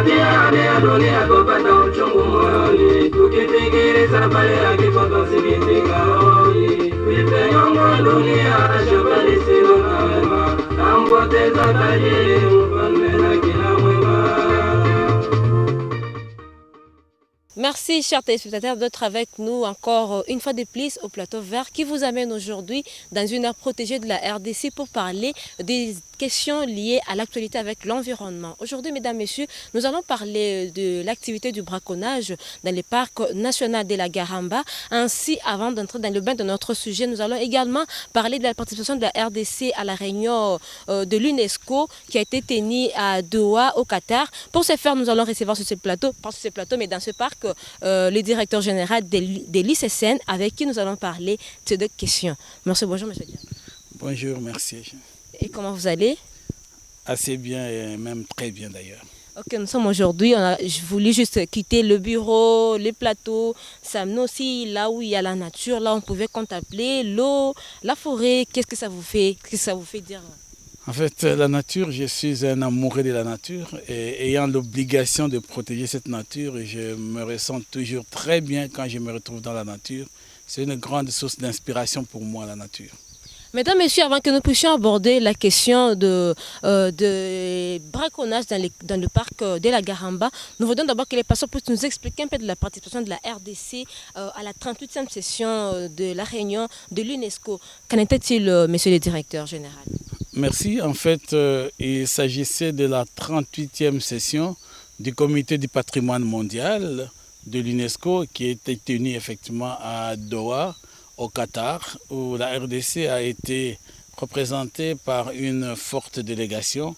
mtihani ya dunia kupata uchungu moyoni, tukifikiri safari ya kifo tusikitika hoi. Vipe nyongo dunia shughuli silo na wema, nampoteza tajiri mfalme na kila mwema. Merci chers téléspectateurs d'être avec nous encore une fois de plus au plateau vert qui vous amène aujourd'hui dans une aire protégée de la RDC pour parler des questions liées à l'actualité avec l'environnement. Aujourd'hui, mesdames, messieurs, nous allons parler de l'activité du braconnage dans le parc national de la Garamba. Ainsi, avant d'entrer dans le bain de notre sujet, nous allons également parler de la participation de la RDC à la réunion de l'UNESCO qui a été tenue à Doha, au Qatar. Pour ce faire, nous allons recevoir sur ce plateau, pas sur ce plateau, mais dans ce parc, le directeur général de l'ICCN avec qui nous allons parler de ces deux questions. Merci, bonjour monsieur Diab. Bonjour, merci. Et comment vous allez? Assez bien et même très bien d'ailleurs. Ok, nous sommes aujourd'hui, je voulais juste quitter le bureau, les plateaux, s'amener aussi là où il y a la nature, là on pouvait contempler l'eau, la forêt. Qu'est-ce que ça vous fait? Qu'est-ce que ça vous fait dire? En fait, la nature, je suis un amoureux de la nature et ayant l'obligation de protéger cette nature, je me ressens toujours très bien quand je me retrouve dans la nature. C'est une grande source d'inspiration pour moi, la nature. Mesdames, Messieurs, avant que nous puissions aborder la question de braconnage dans le parc de la Garamba, nous voudrions d'abord que les personnes puissent nous expliquer un peu de la participation de la RDC à la 38e session de la réunion de l'UNESCO. Qu'en était-il, monsieur le directeur général? Merci. En fait, il s'agissait de la 38e session du Comité du patrimoine mondial de l'UNESCO qui était tenue effectivement à Doha, au Qatar, où la RDC a été représentée par une forte délégation.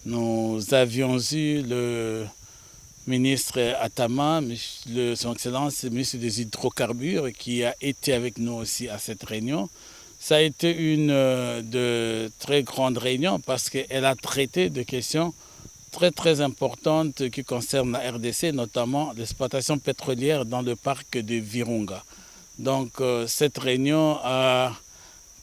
Nous avions eu le ministre Atama, son Excellence, le ministre des Hydrocarbures, qui a été avec nous aussi à cette réunion. Ça a été une de très grande réunion parce qu'elle a traité de questions très importantes qui concernent la RDC, notamment l'exploitation pétrolière dans le parc de Virunga. Donc cette réunion a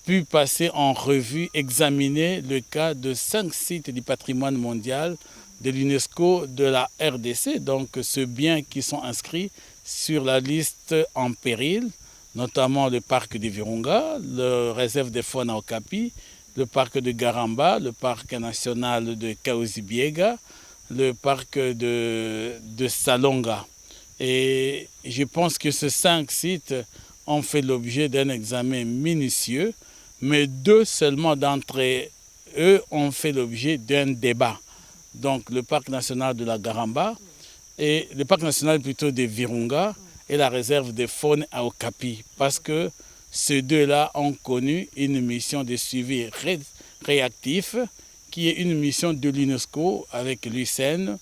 pu passer en revue, examiner le cas de 5 sites du patrimoine mondial de l'UNESCO de la RDC, donc ceux biens qui sont inscrits sur la liste en péril, notamment le parc de Virunga, le réserve de faune à Okapi, le parc de Garamba, le parc national de Kaouzi-Biega, le parc de Salonga. Et je pense que ces 5 sites ont fait l'objet d'un examen minutieux, mais 2 seulement d'entre eux ont fait l'objet d'un débat. Donc le parc national de la Garamba et le parc national plutôt de Virunga et la réserve de faune à Okapi, parce que ces 2-là ont connu une mission de suivi réactif qui est une mission de l'UNESCO avec l'UICN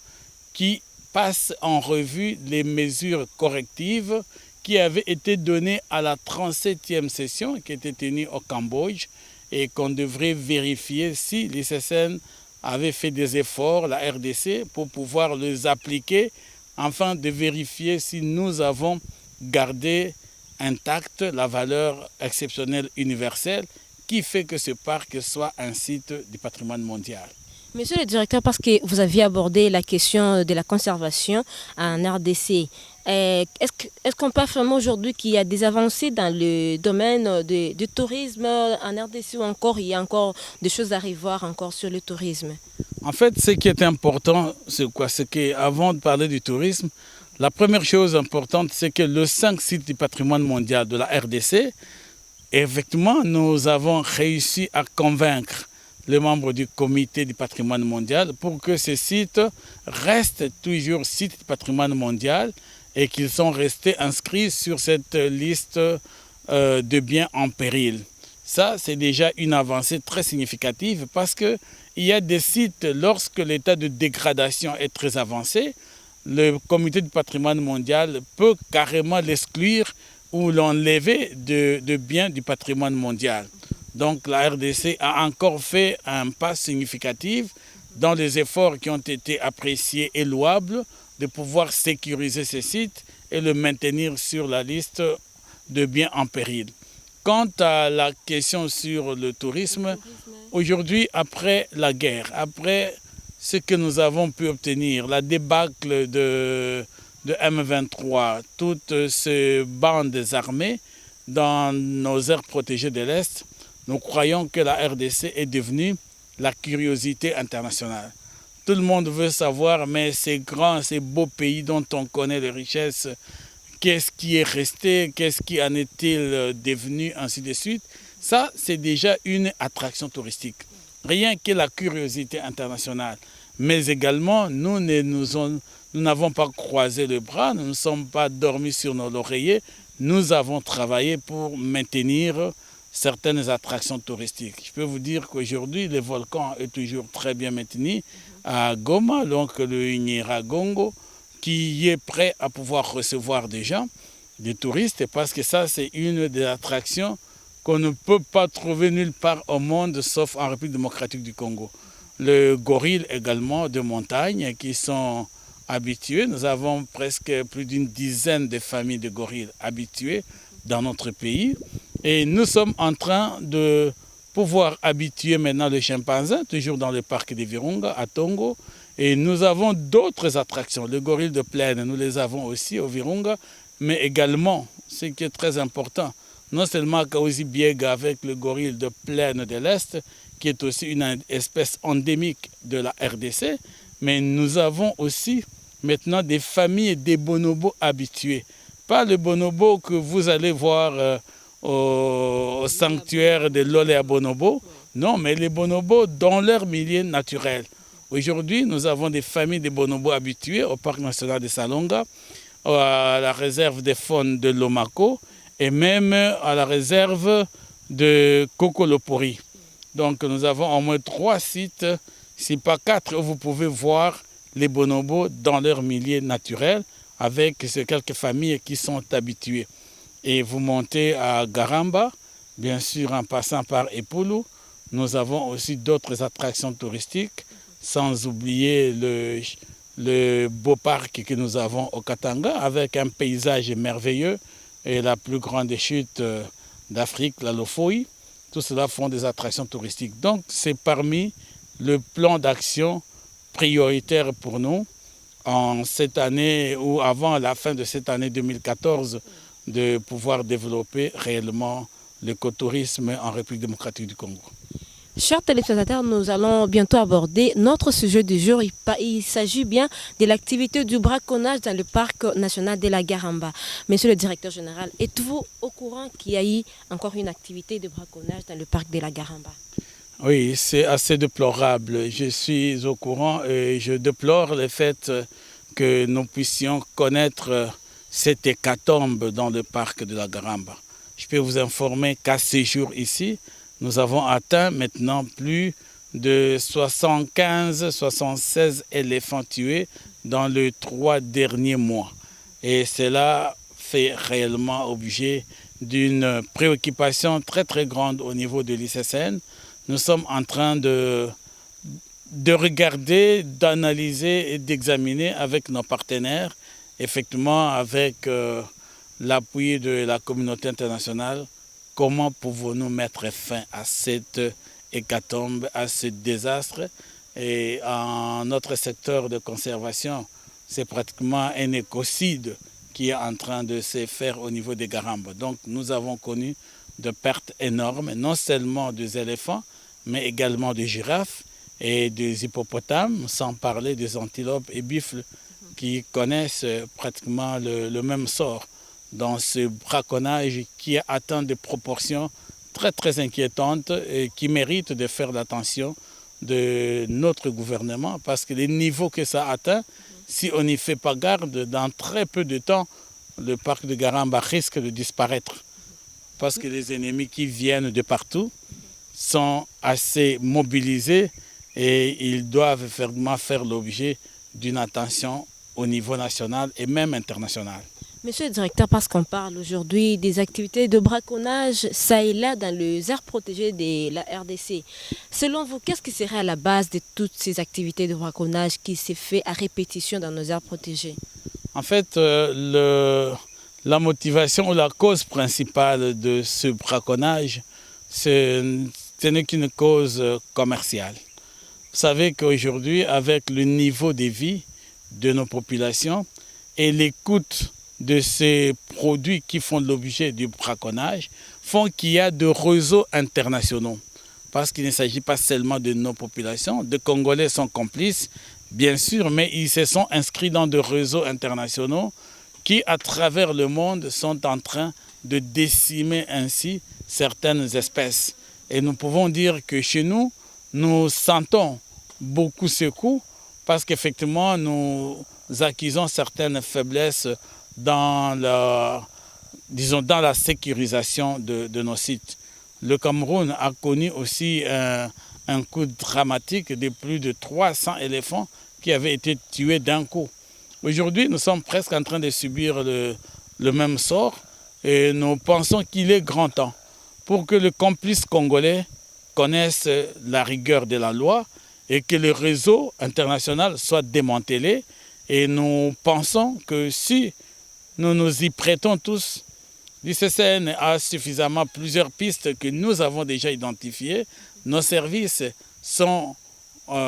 qui passe en revue les mesures correctives qui avaient été données à la 37e session qui était tenue au Cambodge et qu'on devrait vérifier si l'ICCN avait fait des efforts, la RDC, pour pouvoir les appliquer afin de vérifier si nous avons gardé intacte la valeur exceptionnelle universelle qui fait que ce parc soit un site du patrimoine mondial. Monsieur le directeur, parce que vous aviez abordé la question de la conservation en RDC, est-ce qu'on peut affirmer aujourd'hui qu'il y a des avancées dans le domaine du tourisme en RDC ou encore il y a encore des choses à revoir encore sur le tourisme? En fait, ce qui est important, c'est quoi? C'est qu'avant de parler du tourisme, la première chose importante, c'est que le 5 sites du patrimoine mondial de la RDC, effectivement, nous avons réussi à convaincre les membres du comité du patrimoine mondial pour que ces sites restent toujours sites du patrimoine mondial et qu'ils sont restés inscrits sur cette liste de biens en péril. Ça, c'est déjà une avancée très significative parce qu'il y a des sites, lorsque l'état de dégradation est très avancé, le comité du patrimoine mondial peut carrément l'exclure ou l'enlever de biens du patrimoine mondial. Donc la RDC a encore fait un pas significatif dans les efforts qui ont été appréciés et louables de pouvoir sécuriser ces sites et le maintenir sur la liste de biens en péril. Quant à la question sur le tourisme, aujourd'hui, après la guerre, après ce que nous avons pu obtenir, la débâcle de M23, toutes ces bandes armées dans nos aires protégées de l'Est, nous croyons que la RDC est devenue la curiosité internationale. Tout le monde veut savoir, mais ces grands, ces beaux pays dont on connaît les richesses, qu'est-ce qui est resté, qu'est-ce qui en est-il devenu, ainsi de suite. Ça, c'est déjà une attraction touristique. Rien que la curiosité internationale. Mais également, nous n'avons pas croisé les bras, nous ne sommes pas dormis sur nos lauriers. Nous avons travaillé pour maintenir certaines attractions touristiques. Je peux vous dire qu'aujourd'hui, le volcan est toujours très bien maintenu à Goma, donc le Nyiragongo, qui est prêt à pouvoir recevoir des gens, des touristes, parce que ça, c'est une des attractions qu'on ne peut pas trouver nulle part au monde, sauf en République démocratique du Congo. Le gorille également de montagne qui sont habitués. Nous avons presque plus d'une dizaine de familles de gorilles habituées dans notre pays. Et nous sommes en train de pouvoir habituer maintenant les chimpanzés, toujours dans le parc de Virunga, à Tongo. Et nous avons d'autres attractions. Les gorilles de plaine, nous les avons aussi au Virunga, mais également, ce qui est très important, non seulement Kaozi Biega avec le gorille de plaine de l'Est, qui est aussi une espèce endémique de la RDC, mais nous avons aussi maintenant des familles des bonobos habitués. Pas le bonobo que vous allez voir au sanctuaire de l'Olé à Bonobo, non, mais les bonobos dans leur milieu naturel. Aujourd'hui, nous avons des familles de bonobos habitués au parc national de Salonga, à la réserve des faunes de Lomako et même à la réserve de Kokolopori. Donc nous avons au moins 3 sites, si pas 4, où vous pouvez voir les bonobos dans leur milieu naturel avec ces quelques familles qui sont habituées. Et vous montez à Garamba, bien sûr en passant par Epulu, nous avons aussi d'autres attractions touristiques, sans oublier le beau parc que nous avons au Katanga avec un paysage merveilleux et la plus grande chute d'Afrique, la Lofoï. Tout cela font des attractions touristiques. Donc c'est parmi le plan d'action prioritaire pour nous en cette année ou avant la fin de cette année 2014 de pouvoir développer réellement l'écotourisme en République démocratique du Congo. Chers téléspectateurs, nous allons bientôt aborder notre sujet du jour. Il s'agit bien de l'activité du braconnage dans le parc national de la Garamba. Monsieur le directeur général, êtes-vous au courant qu'il y a eu encore une activité de braconnage dans le parc de la Garamba? Oui, c'est assez déplorable. Je suis au courant et je déplore le fait que nous puissions connaître cette hécatombe dans le parc de la Garamba. Je peux vous informer qu'à ce jour ici, nous avons atteint maintenant plus de 75-76 éléphants tués dans les 3 derniers mois. Et cela fait réellement objet d'une préoccupation très très grande au niveau de l'ICCN. Nous sommes en train de regarder, d'analyser et d'examiner avec nos partenaires, effectivement avec l'appui de la communauté internationale, comment pouvons-nous mettre fin à cette hécatombe, à ce désastre. Et en notre secteur de conservation, c'est pratiquement un écocide qui est en train de se faire au niveau des Garambes. Donc nous avons connu de pertes énormes, non seulement des éléphants, mais également des girafes et des hippopotames, sans parler des antilopes et buffles qui connaissent pratiquement le même sort dans ce braconnage qui atteint des proportions très très inquiétantes et qui méritent de faire l'attention de notre gouvernement parce que les niveaux que ça atteint, si on n'y fait pas garde, dans très peu de temps, le parc de Garamba risque de disparaître parce que les ennemis qui viennent de partout sont assez mobilisés et ils doivent vraiment faire l'objet d'une attention au niveau national et même international. Monsieur le directeur, parce qu'on parle aujourd'hui des activités de braconnage, ça et là, dans les aires protégées de la RDC. Selon vous, qu'est-ce qui serait à la base de toutes ces activités de braconnage qui s'est fait à répétition dans nos aires protégées? En fait, la motivation ou la cause principale de ce braconnage, ce n'est qu'une cause commerciale. Vous savez qu'aujourd'hui, avec le niveau de vie de nos populations et les coûts de ces produits qui font l'objet du braconnage, font qu'il y a de réseaux internationaux. Parce qu'il ne s'agit pas seulement de nos populations. Des Congolais sont complices, bien sûr, mais ils se sont inscrits dans des réseaux internationaux qui, à travers le monde, sont en train de décimer ainsi certaines espèces. Et nous pouvons dire que chez nous, nous sentons beaucoup ce coup parce qu'effectivement, nous acquisons certaines faiblesses dans la sécurisation de nos sites. Le Cameroun a connu aussi un coup dramatique de plus de 300 éléphants qui avaient été tués d'un coup. Aujourd'hui, nous sommes presque en train de subir le même sort et nous pensons qu'il est grand temps pour que les complices congolais connaissent la rigueur de la loi et que le réseau international soit démantelé. Et nous pensons que si nous nous y prêtons tous, l'ICCN a suffisamment plusieurs pistes que nous avons déjà identifiées. Nos services sont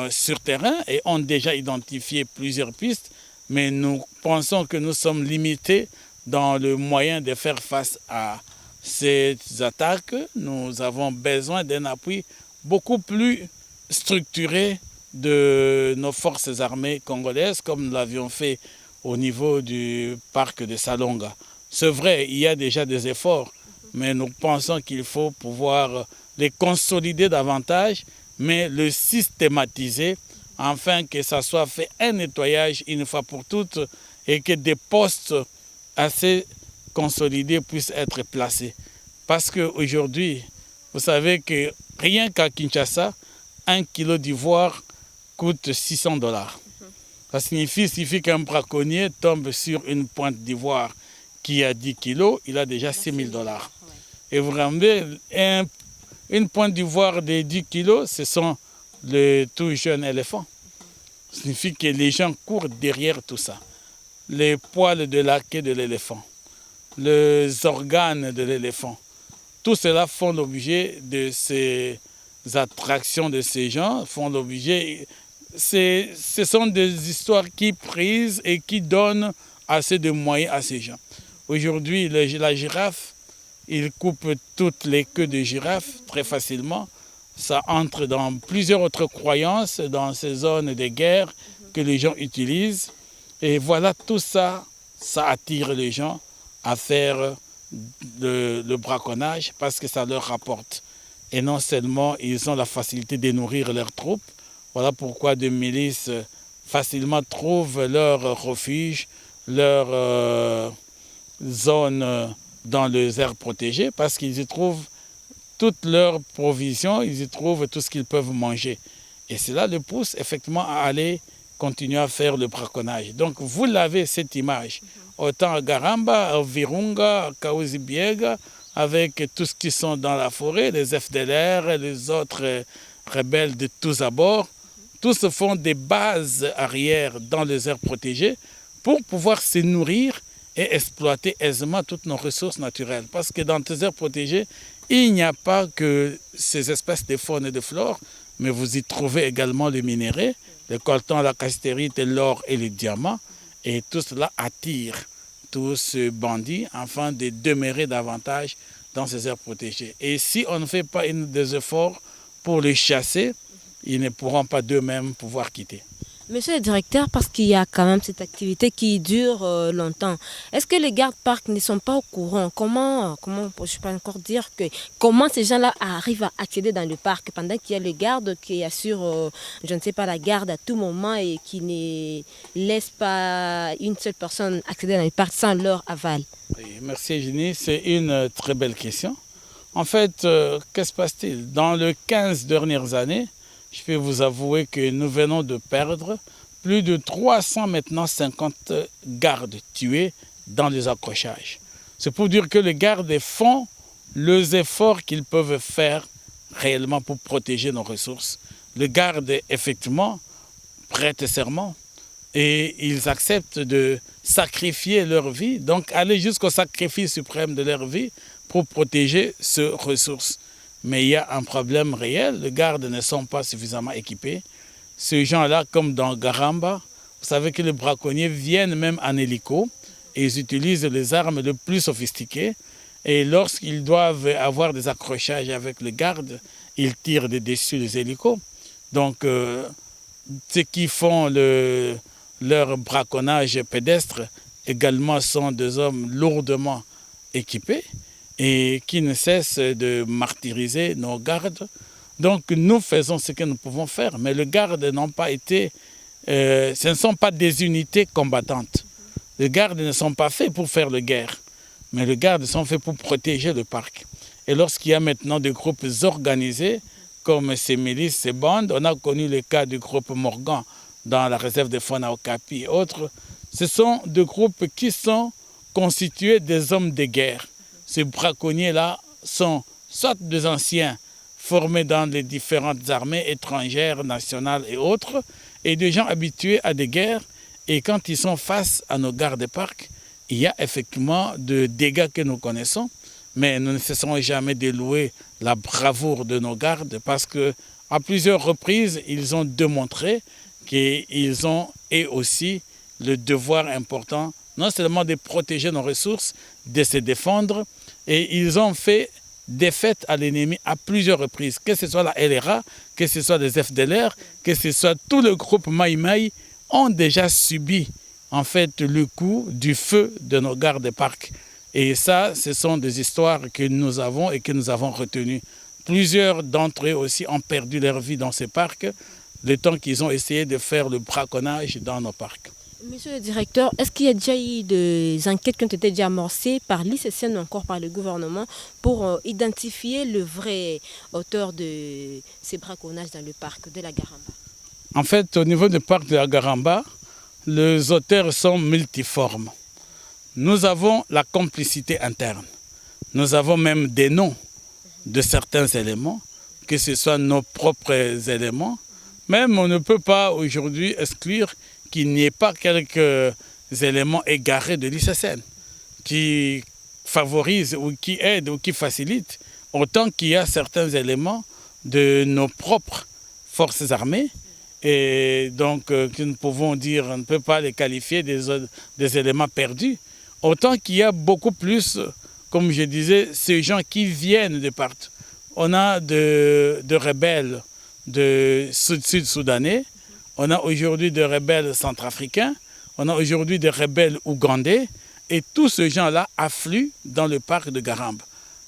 sur terrain et ont déjà identifié plusieurs pistes, mais nous pensons que nous sommes limités dans le moyen de faire face à ces attaques. Nous avons besoin d'un appui beaucoup plus structuré de nos forces armées congolaises, comme nous l'avions fait au niveau du parc de Salonga. C'est vrai, il y a déjà des efforts, mais nous pensons qu'il faut pouvoir les consolider davantage, mais le systématiser, afin que ça soit fait un nettoyage une fois pour toutes et que des postes assez consolidés puissent être placés. Parce qu'aujourd'hui, vous savez que rien qu'à Kinshasa, 1 kilo d'ivoire coûte $600. Ça signifie qu'un braconnier tombe sur une pointe d'ivoire qui a 10 kilos, il a déjà $6 000. Et vous rendez une pointe d'ivoire de 10 kilos, ce sont les tout jeunes éléphants. Ça signifie que les gens courent derrière tout ça. Les poils de la queue de l'éléphant, les organes de l'éléphant, tout cela font l'objet de ces attractions de ces gens, font l'objet. Ce sont des histoires qui prisent et qui donnent assez de moyens à ces gens. Aujourd'hui, la girafe, il coupe toutes les queues de girafe très facilement. Ça entre dans plusieurs autres croyances, dans ces zones de guerre que les gens utilisent. Et voilà, tout ça, ça attire les gens à faire le braconnage parce que ça leur rapporte. Et non seulement ils ont la facilité de nourrir leurs troupes, voilà pourquoi des milices facilement trouvent leur refuge, leur zone dans les aires protégées, parce qu'ils y trouvent toutes leurs provisions, ils y trouvent tout ce qu'ils peuvent manger. Et cela les pousse effectivement à aller continuer à faire le braconnage. Donc vous l'avez cette image, autant à Garamba, à Virunga, à Kaouzi-Biega, avec tous ceux qui sont dans la forêt, les FDLR, les autres rebelles de tous abords. Tous font des bases arrière dans les aires protégées pour pouvoir se nourrir et exploiter aisément toutes nos ressources naturelles. Parce que dans ces aires protégées, il n'y a pas que ces espèces de faune et de flore, mais vous y trouvez également les minéraux, le coltan, la castérite, l'or et les diamants. Et tout cela attire tous ces bandits afin de demeurer davantage dans ces aires protégées. Et si on ne fait pas des efforts pour les chasser, ils ne pourront pas d'eux-mêmes pouvoir quitter. Monsieur le directeur, parce qu'il y a quand même cette activité qui dure longtemps, est-ce que les gardes-parcs ne sont pas au courant? Comment je ne peux pas encore dire comment ces gens-là arrivent à accéder dans le parc pendant qu'il y a le garde qui assure, je ne sais pas, la garde à tout moment et qui ne laisse pas une seule personne accéder dans le parc sans leur aval? Oui, merci Jenny, c'est une très belle question. En fait, qu'est-ce qui se passe-t-il? Dans les 15 dernières années, je peux vous avouer que nous venons de perdre plus de 350 gardes tués dans les accrochages. C'est pour dire que les gardes font les efforts qu'ils peuvent faire réellement pour protéger nos ressources. Les gardes, effectivement, prêtent serment et ils acceptent de sacrifier leur vie, donc aller jusqu'au sacrifice suprême de leur vie pour protéger ces ressources. Mais il y a un problème réel, les gardes ne sont pas suffisamment équipés, ces gens-là, comme dans Garamba, vous savez que les braconniers viennent même en hélico et ils utilisent les armes les plus sophistiquées. Et lorsqu'ils doivent avoir des accrochages avec le garde, ils tirent dessus les hélicos. Donc, ceux qui font leur braconnage pédestre également sont des hommes lourdement équipés et qui ne cessent de martyriser nos gardes. Donc, nous faisons ce que nous pouvons faire, mais les gardes n'ont pas été... ce ne sont pas des unités combattantes. Les gardes ne sont pas faits pour faire la guerre. Mais les gardes sont faits pour protéger le parc. Et lorsqu'il y a maintenant des groupes organisés, comme ces milices, ces bandes, on a connu le cas du groupe Morgan dans la réserve de Fauna Okapi et autres, ce sont des groupes qui sont constitués des hommes de guerre. Ces braconniers-là sont soit des anciens formés dans les différentes armées étrangères, nationales et autres, et des gens habitués à des guerres. Et quand ils sont face à nos gardes-parcs, il y a effectivement des dégâts que nous connaissons, mais nous ne cesserons jamais de louer la bravoure de nos gardes parce qu'à plusieurs reprises, ils ont démontré qu'ils ont et aussi le devoir important, non seulement de protéger nos ressources, de se défendre, et ils ont fait défaite à l'ennemi à plusieurs reprises, que ce soit la LRA, que ce soit les FDLR, que ce soit tout le groupe Maï-Maï, ont déjà subi en fait le coup du feu de nos gardes-parcs. Et ça, ce sont des histoires que nous avons et que nous avons retenues. Plusieurs d'entre eux aussi ont perdu leur vie dans ces parcs, le temps qu'ils ont essayé de faire le braconnage dans nos parcs. Monsieur le directeur, est-ce qu'il y a déjà eu des enquêtes qui ont été déjà amorcées par l'ICCN ou encore par le gouvernement pour identifier le vrai auteur de ces braconnages dans le parc de la Garamba? En fait, au niveau du parc de la Garamba, les auteurs sont multiformes. Nous avons la complicité interne. Nous avons même des noms de certains éléments, que ce soit nos propres éléments. Même on ne peut pas aujourd'hui exclure qu'il n'y ait pas quelques éléments égarés de l'ICCN qui favorisent ou qui aident ou qui facilitent, autant qu'il y a certains éléments de nos propres forces armées. Et donc, que nous pouvons dire, on ne peut pas les qualifier des éléments perdus. Autant qu'il y a beaucoup plus, comme je disais, ces gens qui viennent de partout. On a de rebelles de sud-soudanais, on a aujourd'hui des rebelles centrafricains, on a aujourd'hui des rebelles ougandais, et tous ces gens-là affluent dans le parc de Garamba.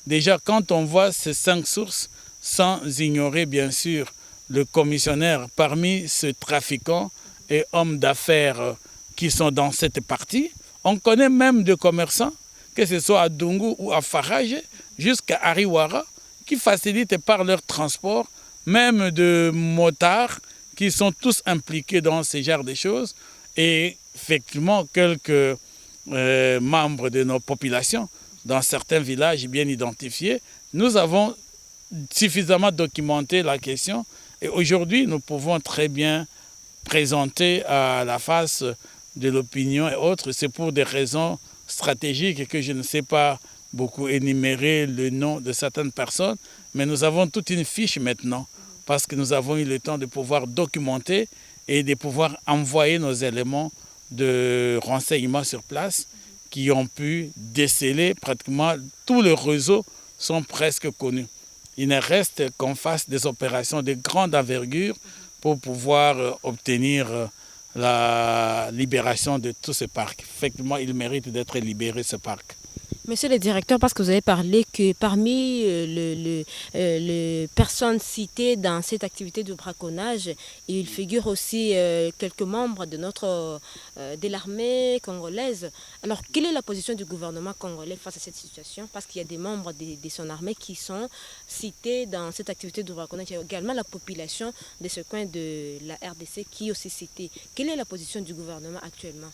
Déjà, quand on voit ces 5 sources, sans ignorer bien sûr le commissionnaire parmi ces trafiquants et hommes d'affaires qui sont dans cette partie. On connaît même des commerçants, que ce soit à Dungu ou à Farage, jusqu'à Ariwara, qui facilitent par leur transport, même de motards qui sont tous impliqués dans ce genre de choses. Et effectivement, quelques membres de nos populations, dans certains villages bien identifiés, nous avons suffisamment documenté la question. Et aujourd'hui, nous pouvons très bien présenter à la face de l'opinion et autres. C'est pour des raisons stratégiques que je ne sais pas beaucoup énumérer le nom de certaines personnes, mais nous avons toute une fiche maintenant parce que nous avons eu le temps de pouvoir documenter et de pouvoir envoyer nos éléments de renseignement sur place qui ont pu déceler pratiquement tous les réseaux sont presque connus. Il ne reste qu'on fasse des opérations de grande envergure pour pouvoir obtenir la libération de tous ces parcs. Effectivement, il mérite d'être libéré, ce parc. Monsieur le directeur, parce que vous avez parlé que parmi les personnes citées dans cette activité de braconnage, il figure aussi quelques membres de l'armée congolaise. Alors, quelle est la position du gouvernement congolais face à cette situation? Parce qu'il y a des membres de son armée qui sont cités dans cette activité de braconnage. Il y a également la population de ce coin de la RDC qui est aussi citée. Quelle est la position du gouvernement actuellement?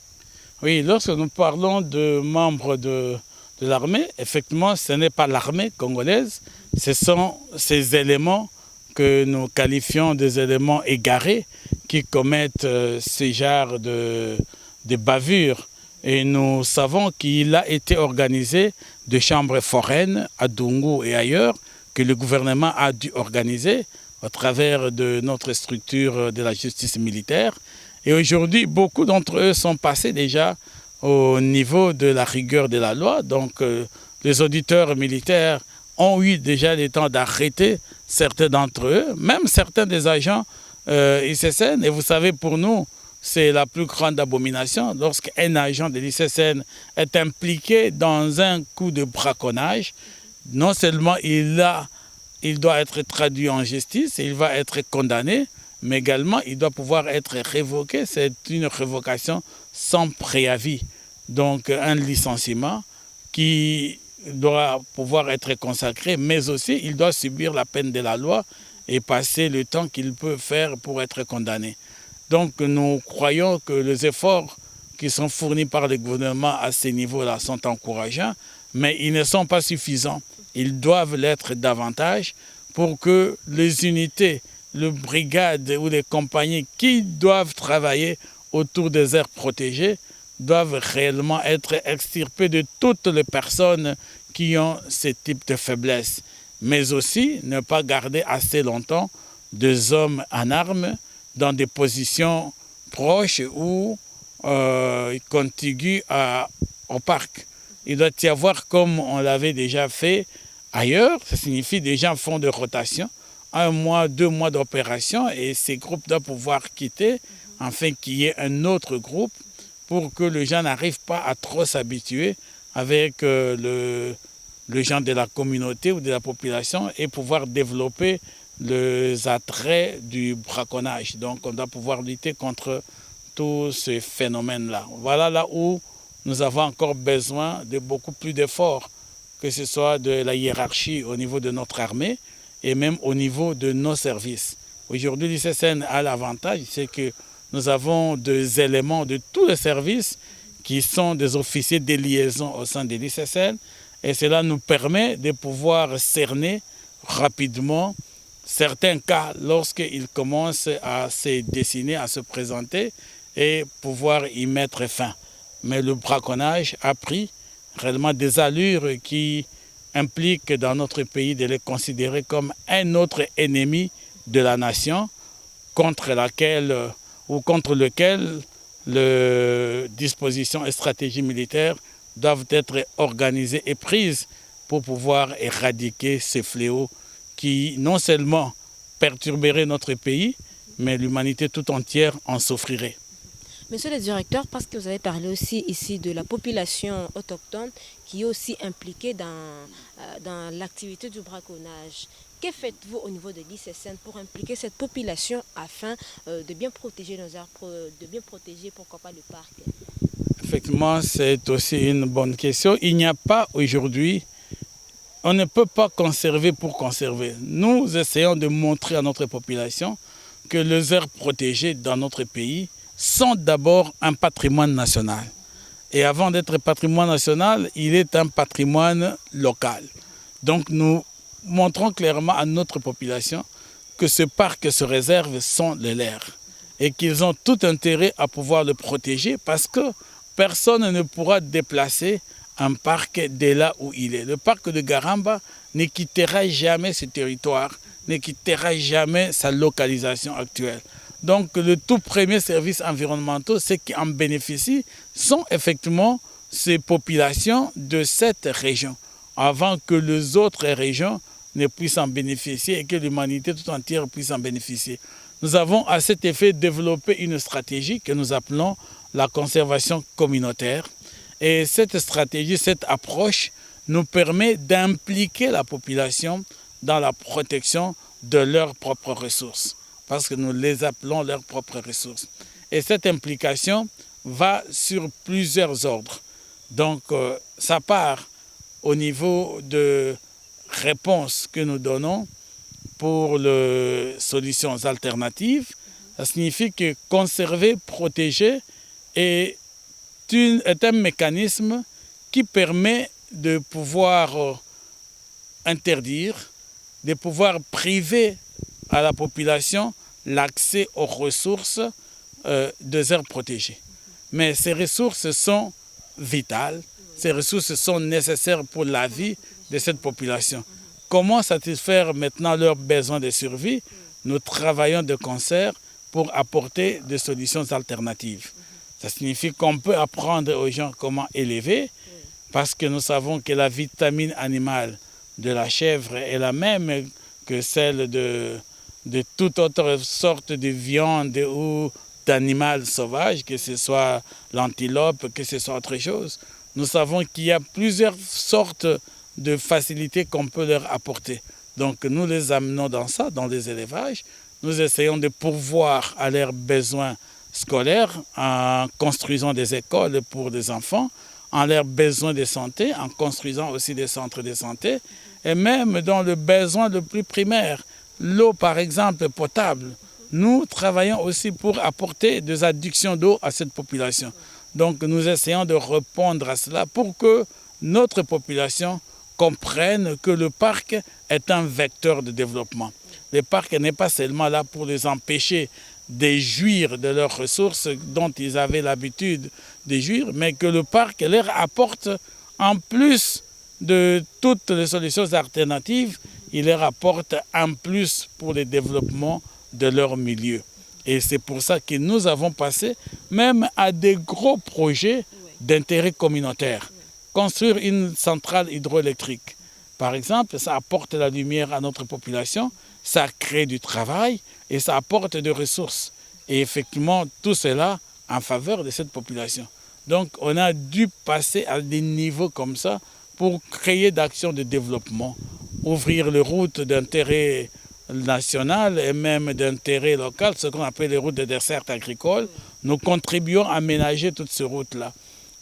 Oui, lorsque nous parlons de membres de l'armée, effectivement, ce n'est pas l'armée congolaise, ce sont ces éléments que nous qualifions des éléments égarés qui commettent ce genre de bavures. Et nous savons qu'il a été organisé de chambres foraines à Dungu et ailleurs, que le gouvernement a dû organiser au travers de notre structure de la justice militaire. Et aujourd'hui, beaucoup d'entre eux sont passés déjà au niveau de la rigueur de la loi. Donc, les auditeurs militaires ont eu déjà le temps d'arrêter certains d'entre eux, même certains des agents ICCN. Et vous savez, pour nous, c'est la plus grande abomination lorsqu'un agent de l'ICCN est impliqué dans un coup de braconnage. Non seulement il doit être traduit en justice, il va être condamné, mais également il doit pouvoir être révoqué. C'est une révocation sans préavis. Donc un licenciement qui doit pouvoir être consacré, mais aussi il doit subir la peine de la loi et passer le temps qu'il peut faire pour être condamné. Donc nous croyons que les efforts qui sont fournis par le gouvernement à ce niveau-là sont encourageants, mais ils ne sont pas suffisants. Ils doivent l'être davantage pour que les unités, les brigades ou les compagnies qui doivent travailler autour des aires protégées doivent réellement être extirpées de toutes les personnes qui ont ce type de faiblesse. Mais aussi ne pas garder assez longtemps des hommes en armes dans des positions proches ou contiguës au parc. Il doit y avoir, comme on l'avait déjà fait ailleurs, ça signifie des gens font de rotation, 1 mois, 2 mois d'opération, et ces groupes doivent pouvoir quitter, afin qu'il y ait un autre groupe, pour que les gens n'arrivent pas à trop s'habituer avec le gens de la communauté ou de la population et pouvoir développer les attraits du braconnage. Donc on doit pouvoir lutter contre tous ces phénomènes-là. Voilà là où nous avons encore besoin de beaucoup plus d'efforts, que ce soit de la hiérarchie au niveau de notre armée et même au niveau de nos services. Aujourd'hui, l'ICCN a l'avantage, c'est que nous avons des éléments de tous les services qui sont des officiers de liaison au sein de l'ICCN, et cela nous permet de pouvoir cerner rapidement certains cas lorsqu'ils commencent à se dessiner, à se présenter et pouvoir y mettre fin. Mais le braconnage a pris réellement des allures qui impliquent dans notre pays de les considérer comme un autre ennemi de la nation contre lequel les dispositions et stratégies militaires doivent être organisées et prises pour pouvoir éradiquer ces fléaux qui non seulement perturberaient notre pays, mais l'humanité tout entière en souffrirait. Monsieur le directeur, parce que vous avez parlé aussi ici de la population autochtone qui est aussi impliquée dans l'activité du braconnage. Que faites-vous au niveau de l'ICCN pour impliquer cette population afin de bien protéger nos arbres, de bien protéger pourquoi pas le parc? Effectivement, c'est aussi une bonne question. Il n'y a pas aujourd'hui, on ne peut pas conserver pour conserver. Nous essayons de montrer à notre population que les aires protégées dans notre pays sont d'abord un patrimoine national. Et avant d'être patrimoine national, il est un patrimoine local. Donc nous montrons clairement à notre population que ce parc et ces réserves sont les leurs et qu'ils ont tout intérêt à pouvoir le protéger parce que personne ne pourra déplacer un parc de là où il est. Le parc de Garamba ne quittera jamais ce territoire, ne quittera jamais sa localisation actuelle. Donc le tout premier service environnemental, ceux qui en bénéficient, sont effectivement ces populations de cette région, avant que les autres régions ne puissent en bénéficier et que l'humanité tout entière puisse en bénéficier. Nous avons à cet effet développé une stratégie que nous appelons la conservation communautaire. Et cette stratégie, cette approche nous permet d'impliquer la population dans la protection de leurs propres ressources, parce que nous les appelons leurs propres ressources. Et cette implication va sur plusieurs ordres. Donc, ça part au niveau de réponses que nous donnons pour les solutions alternatives. Ça signifie que conserver, protéger est un mécanisme qui permet de pouvoir interdire, de pouvoir priver à la population l'accès aux ressources des aires protégées. Mais ces ressources sont vitales, ces ressources sont nécessaires pour la vie de cette population. Comment satisfaire maintenant leurs besoins de survie? nous travaillons de concert pour apporter des solutions alternatives. Ça signifie qu'on peut apprendre aux gens comment élever, parce que nous savons que la vitamine animale de la chèvre est la même que celle de toute autre sorte de viande ou d'animal sauvage, que ce soit l'antilope, que ce soit autre chose. Nous savons qu'il y a plusieurs sortes de facilités qu'on peut leur apporter. Donc nous les amenons dans ça, dans les élevages. Nous essayons de pourvoir à leurs besoins scolaires en construisant des écoles pour des enfants, en leurs besoins de santé, en construisant aussi des centres de santé, et même dans le besoin le plus primaire, l'eau par exemple potable. Nous travaillons aussi pour apporter des adductions d'eau à cette population. Donc nous essayons de répondre à cela pour que notre population comprenne que le parc est un vecteur de développement. Le parc n'est pas seulement là pour les empêcher de jouir de leurs ressources dont ils avaient l'habitude de jouir, mais que le parc leur apporte, en plus de toutes les solutions alternatives, il leur apporte un plus pour le développement de leur milieu. Et c'est pour ça que nous avons passé même à des gros projets d'intérêt communautaire. Construire une centrale hydroélectrique, par exemple, ça apporte la lumière à notre population, ça crée du travail et ça apporte des ressources. Et effectivement, tout cela en faveur de cette population. Donc, on a dû passer à des niveaux comme ça pour créer d'actions de développement, ouvrir les routes d'intérêt national et même d'intérêt local, ce qu'on appelle les routes de dessert agricole. Nous contribuons à aménager toutes ces routes-là.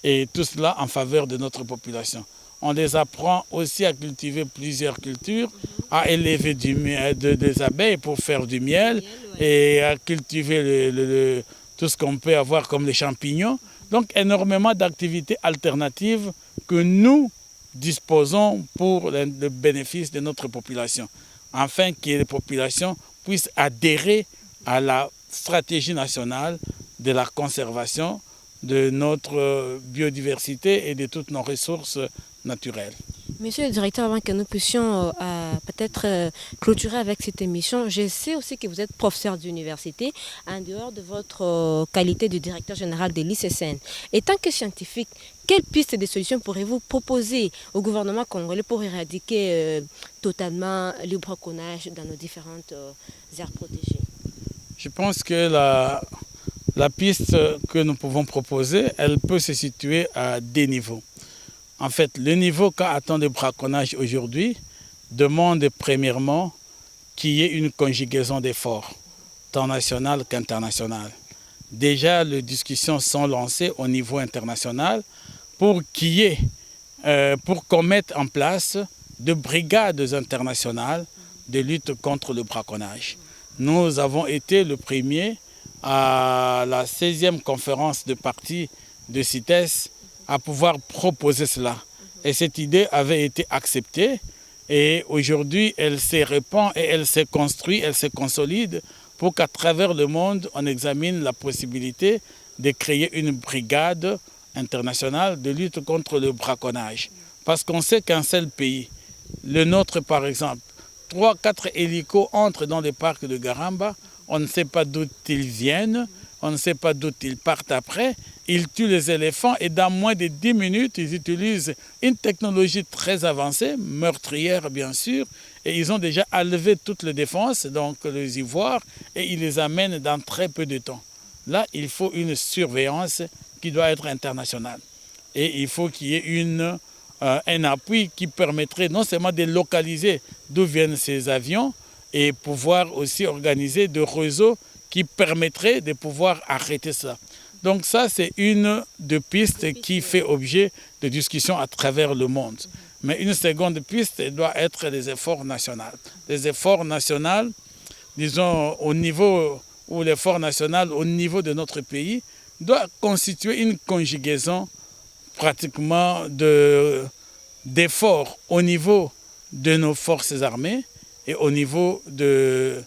Et tout cela en faveur de notre population. On les apprend aussi à cultiver plusieurs cultures, à élever des abeilles pour faire du miel et à cultiver tout ce qu'on peut avoir comme les champignons. Donc énormément d'activités alternatives que nous disposons pour le bénéfice de notre population, afin que les populations puissent adhérer à la stratégie nationale de la conservation de notre biodiversité et de toutes nos ressources naturelles. Monsieur le directeur, avant que nous puissions peut-être clôturer avec cette émission, je sais aussi que vous êtes professeur d'université en dehors de votre qualité de directeur général de l'ICCN. Et tant que scientifique, quelles pistes de solutions pourrez-vous proposer au gouvernement congolais pour éradiquer totalement le braconnage dans nos différentes aires protégées? Je pense que la piste que nous pouvons proposer, elle peut se situer à des niveaux. En fait, le niveau qu'attend le braconnage aujourd'hui demande premièrement qu'il y ait une conjugaison d'efforts, tant national qu'international. Déjà, les discussions sont lancées au niveau international pour qu'on mette en place de brigades internationales de lutte contre le braconnage. Nous avons été le premier à la 16e conférence de parties de CITES à pouvoir proposer cela. Et cette idée avait été acceptée et aujourd'hui elle se répand et elle se construit, elle se consolide pour qu'à travers le monde on examine la possibilité de créer une brigade internationale de lutte contre le braconnage. Parce qu'on sait qu'un seul pays, le nôtre par exemple, 3-4 hélicos entrent dans le parc de Garamba, on ne sait pas d'où ils viennent, on ne sait pas d'où ils partent après. Ils tuent les éléphants et dans moins de 10 minutes, ils utilisent une technologie très avancée, meurtrière bien sûr, et ils ont déjà enlevé toutes les défenses, donc les ivoires, et ils les amènent dans très peu de temps. Là, il faut une surveillance qui doit être internationale. Et il faut qu'il y ait un appui qui permettrait non seulement de localiser d'où viennent ces avions, et pouvoir aussi organiser des réseaux qui permettraient de pouvoir arrêter ça. Donc ça, c'est une des pistes qui fait objet de discussions à travers le monde. Mais une seconde piste doit être les efforts nationaux. Les efforts nationaux, disons, au niveau où l'effort national, au niveau de notre pays, doit constituer une conjugaison pratiquement d'efforts au niveau de nos forces armées et au niveau de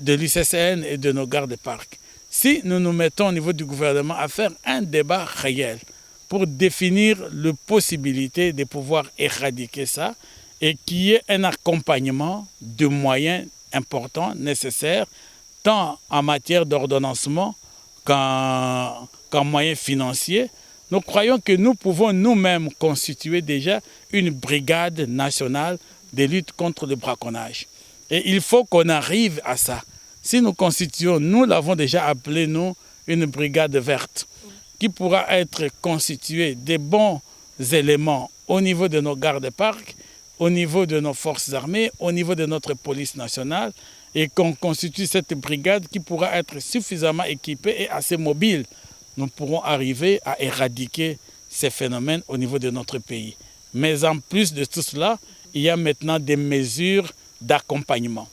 l'ICCN et de nos gardes-parcs. Si nous nous mettons au niveau du gouvernement à faire un débat réel pour définir la possibilité de pouvoir éradiquer ça et qu'il y ait un accompagnement de moyens importants, nécessaires, tant en matière d'ordonnancement qu'en moyens financiers. Nous croyons que nous pouvons nous-mêmes constituer déjà une brigade nationale de lutte contre le braconnage. Et il faut qu'on arrive à ça. Si nous constituons, nous l'avons déjà appelé, nous, une brigade verte, qui pourra être constituée des bons éléments au niveau de nos gardes-parcs, au niveau de nos forces armées, au niveau de notre police nationale, et qu'on constitue cette brigade qui pourra être suffisamment équipée et assez mobile. Nous pourrons arriver à éradiquer ces phénomènes au niveau de notre pays. Mais en plus de tout cela, il y a maintenant des mesures d'accompagnement.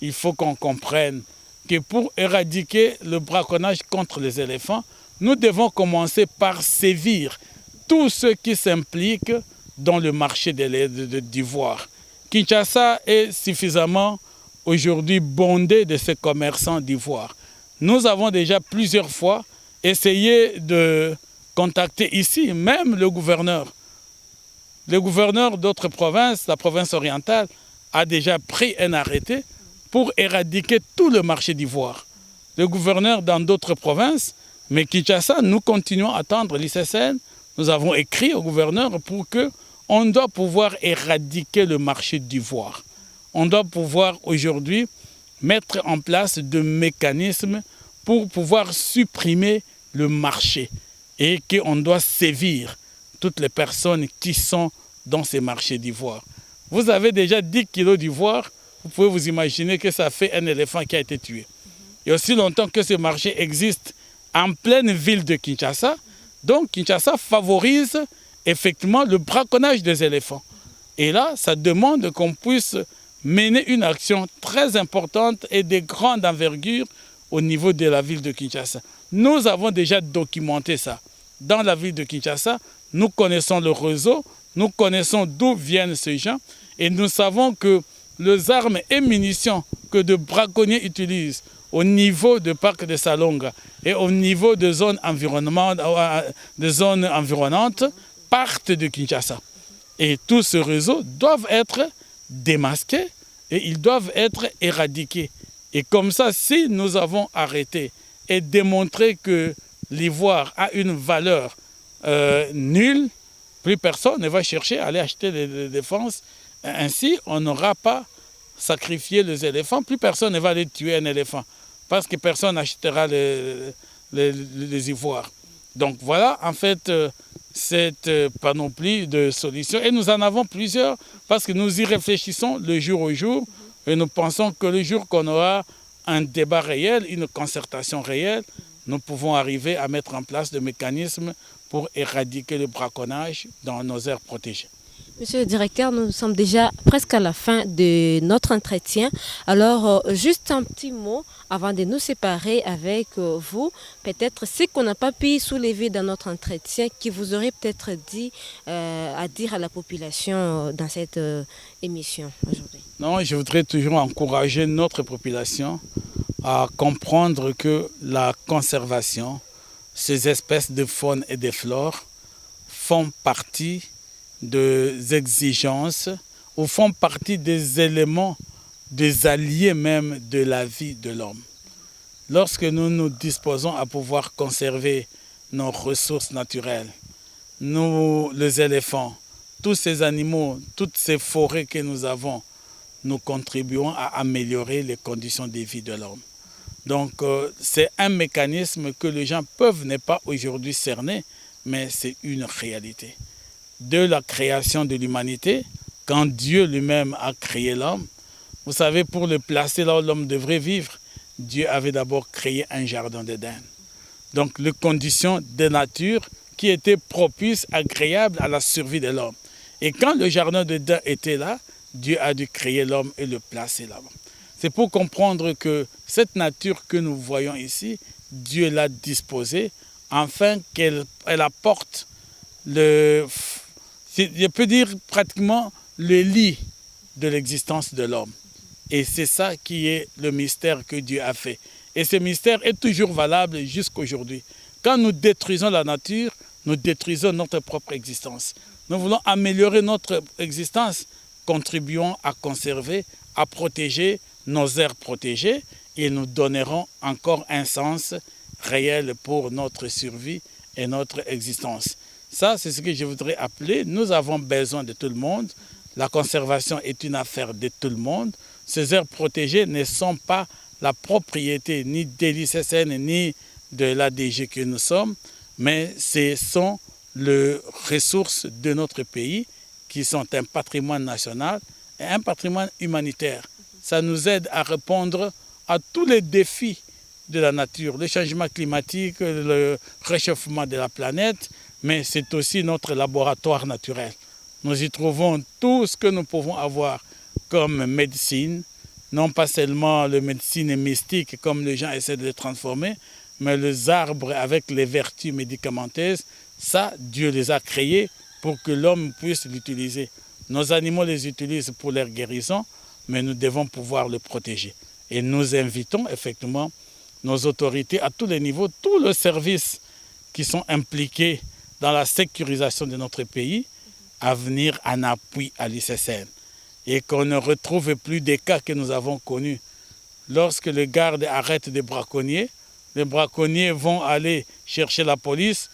Il faut qu'on comprenne que pour éradiquer le braconnage contre les éléphants, nous devons commencer par sévir tous ceux qui s'impliquent dans le marché d'ivoire. Kinshasa est suffisamment aujourd'hui bondé de ces commerçants d'ivoire. Nous avons déjà plusieurs fois essayé de contacter ici, même le gouverneur. Le gouverneur d'autres provinces, la province orientale, a déjà pris un arrêté pour éradiquer tout le marché d'ivoire. Le gouverneur dans d'autres provinces, mais Kinshasa, nous continuons à attendre l'ICCN. Nous avons écrit au gouverneur pour qu'on doit pouvoir éradiquer le marché d'ivoire. On doit pouvoir aujourd'hui mettre en place des mécanismes pour pouvoir supprimer le marché et qu'on doit sévir toutes les personnes qui sont dans ces marchés d'ivoire. Vous avez déjà 10 kilos d'ivoire, vous pouvez vous imaginer que ça fait un éléphant qui a été tué. Et aussi longtemps que ce marché existe en pleine ville de Kinshasa, donc Kinshasa favorise effectivement le braconnage des éléphants. Et là, ça demande qu'on puisse mener une action très importante et de grande envergure au niveau de la ville de Kinshasa. Nous avons déjà documenté ça. Dans la ville de Kinshasa, nous connaissons le réseau, nous connaissons d'où viennent ces gens et nous savons que les armes et munitions que de braconniers utilisent au niveau du parc de Salonga et au niveau des zones environnantes partent de Kinshasa. Et tous ces réseaux doivent être démasqués et ils doivent être éradiqués. Et comme ça, si nous avons arrêté et démontré que l'ivoire a une valeur nulle, plus personne ne va chercher à aller acheter des défenses. Ainsi, on n'aura pas sacrifié les éléphants, plus personne ne va aller tuer un éléphant parce que personne n'achètera les ivoires. Donc voilà, en fait, cette panoplie de solutions. Et nous en avons plusieurs parce que nous y réfléchissons le jour au jour et nous pensons que le jour qu'on aura un débat réel, une concertation réelle, nous pouvons arriver à mettre en place des mécanismes pour éradiquer le braconnage dans nos aires protégées. Monsieur le directeur, nous sommes déjà presque à la fin de notre entretien. Alors, juste un petit mot avant de nous séparer avec vous. Peut-être ce qu'on n'a pas pu soulever dans notre entretien, qui vous aurait peut-être dit à dire à la population dans cette émission aujourd'hui. Non, je voudrais toujours encourager notre population à comprendre que la conservation, ces espèces de faune et de flore font partie des exigences ou font partie des éléments, des alliés même de la vie de l'homme. Lorsque nous nous disposons à pouvoir conserver nos ressources naturelles, nous, les éléphants, tous ces animaux, toutes ces forêts que nous avons, nous contribuons à améliorer les conditions de vie de l'homme. Donc c'est un mécanisme que les gens peuvent ne pas aujourd'hui cerner, mais c'est une réalité. De la création de l'humanité, quand Dieu lui-même a créé l'homme, vous savez, pour le placer là où l'homme devrait vivre, Dieu avait d'abord créé un jardin d'Éden. Donc les conditions de nature qui étaient propices, agréables à la survie de l'homme. Et quand le jardin d'Éden était là, Dieu a dû créer l'homme et le placer là-bas. C'est pour comprendre que cette nature que nous voyons ici, Dieu l'a disposée afin qu'elle apporte je peux dire pratiquement le lit de l'existence de l'homme. Et c'est ça qui est le mystère que Dieu a fait. Et ce mystère est toujours valable jusqu'à aujourd'hui. Quand nous détruisons la nature, nous détruisons notre propre existence. Nous voulons améliorer notre existence, contribuons à conserver, à protéger nos aires protégées et nous donneront encore un sens réel pour notre survie et notre existence. Ça, c'est ce que je voudrais appeler. Nous avons besoin de tout le monde. La conservation est une affaire de tout le monde. Ces aires protégées ne sont pas la propriété ni de l'ICCN ni de l'ADG que nous sommes, mais ce sont les ressources de notre pays qui sont un patrimoine national et un patrimoine humanitaire. Ça nous aide à répondre à tous les défis de la nature, le changement climatique, le réchauffement de la planète, mais c'est aussi notre laboratoire naturel. Nous y trouvons tout ce que nous pouvons avoir comme médecine, non pas seulement la médecine mystique comme les gens essaient de le transformer, mais les arbres avec les vertus médicamenteuses, ça, Dieu les a créés pour que l'homme puisse l'utiliser. Nos animaux les utilisent pour leur guérison, mais nous devons pouvoir les protéger. Et nous invitons effectivement nos autorités à tous les niveaux, tous les services qui sont impliqués dans la sécurisation de notre pays, à venir en appui à l'ICCN. Et qu'on ne retrouve plus des cas que nous avons connus. Lorsque les gardes arrêtent des braconniers, les braconniers vont aller chercher la police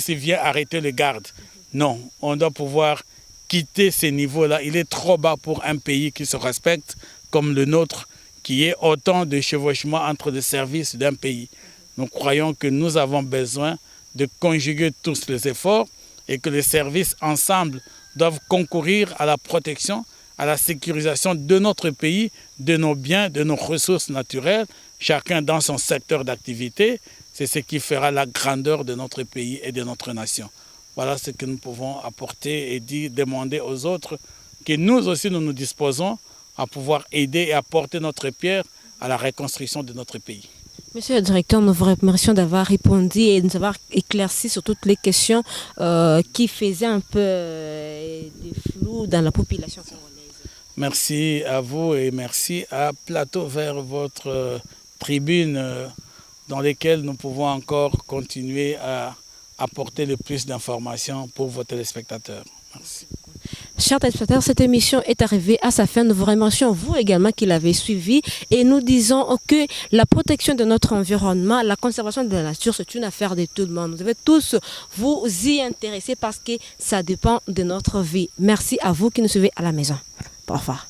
vient arrêter les gardes. Non, on doit pouvoir quitter ces niveaux-là. Il est trop bas pour un pays qui se respecte comme le nôtre, qui est autant de chevauchement entre les services d'un pays. Nous croyons que nous avons besoin de conjuguer tous les efforts et que les services ensemble doivent concourir à la protection, à la sécurisation de notre pays, de nos biens, de nos ressources naturelles, chacun dans son secteur d'activité. C'est ce qui fera la grandeur de notre pays et de notre nation. Voilà ce que nous pouvons apporter et demander aux autres, que nous aussi nous disposons à pouvoir aider et apporter notre pierre à la reconstruction de notre pays. Monsieur le directeur, nous vous remercions d'avoir répondu et de nous avoir éclairci sur toutes les questions qui faisaient un peu de flou dans la population congolaise. Merci à vous et merci à Plateau Vert, votre tribune dans laquelle nous pouvons encore continuer à apporter le plus d'informations pour vos téléspectateurs. Merci. Chers téléspectateurs, cette émission est arrivée à sa fin. Nous vous remercions, vous également, qui l'avez suivi. Et nous disons que la protection de notre environnement, la conservation de la nature, c'est une affaire de tout le monde. Vous devez tous vous y intéresser parce que ça dépend de notre vie. Merci à vous qui nous suivez à la maison. Au revoir.